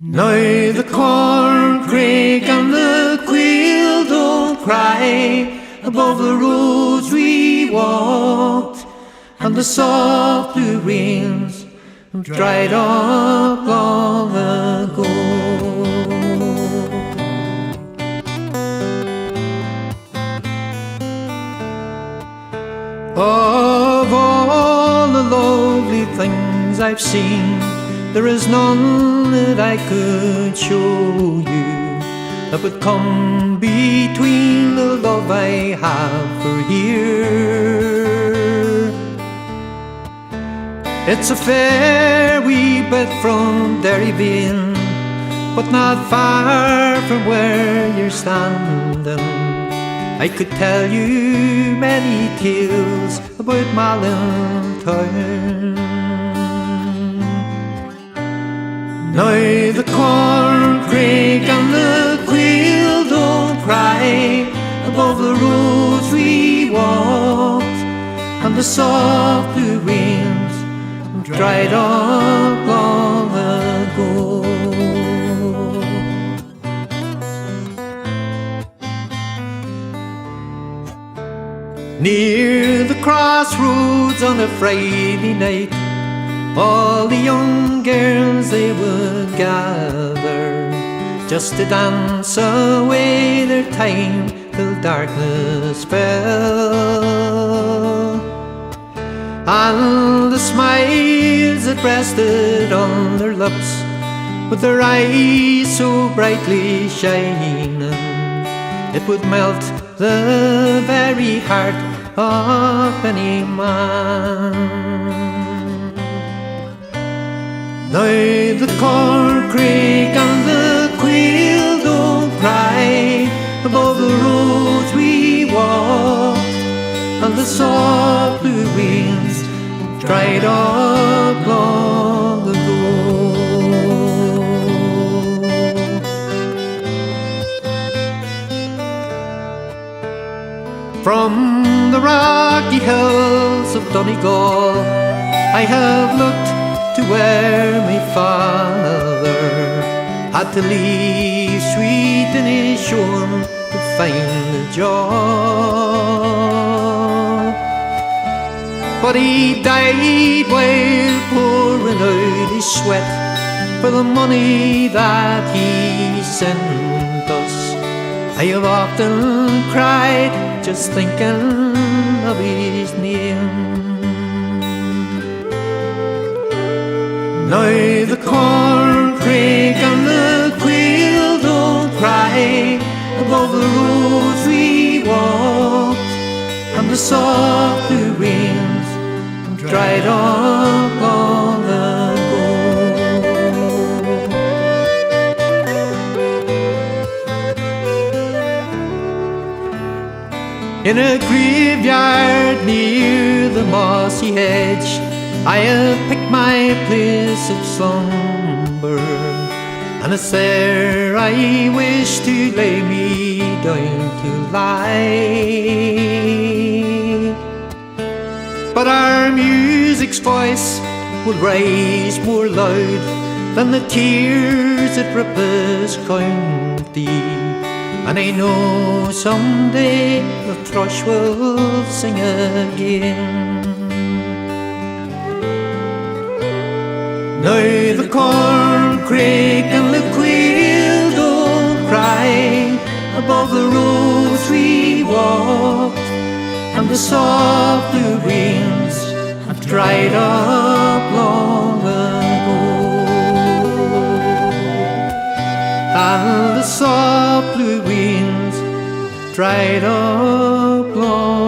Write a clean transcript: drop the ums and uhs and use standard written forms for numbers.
Now the corncrake and the quail don't cry above the roads we walked, and the soft blue rains have dried up long ago. Of all the lovely things I've seen, there is none that I could show you that would come between the love I have for here. It's a fair wee bit from Derry, but not far from where you're standing. I could tell you many tales about Malin town. Now the corncrake and the quail don't cry above the roads we walked, and the soft blue rains dried up long ago. Near the crossroads on a Friday night, all the young girls they would gather just to dance away their time till darkness fell. And the smiles that rested on their lips, with their eyes so brightly shining, it would melt the very heart of any man. Now the corncrake and the quail don't cry above the roads we walked, and the soft blue rains dried up long ago. From the rocky hills of Donegal I have looked to where my father had to leave sweet Inishowen to find a job. But he died while pouring out his sweat for the money that he sent us. I have often cried just thinking of his name. Now the corncrake and the quail don't cry above the roads we walked, and the soft blue rains dried up long ago. In a graveyard near the mossy hedge I have picked my place of slumber, and it's there I wish to lay me down to lie. But our music's voice will rise more loud than the tears that rip this county, and I know someday the thrush will sing again. Now the corncrake and the quail don't cry above the roads we walked, and the soft blue rains have dried up long ago. And the soft blue rains dried up long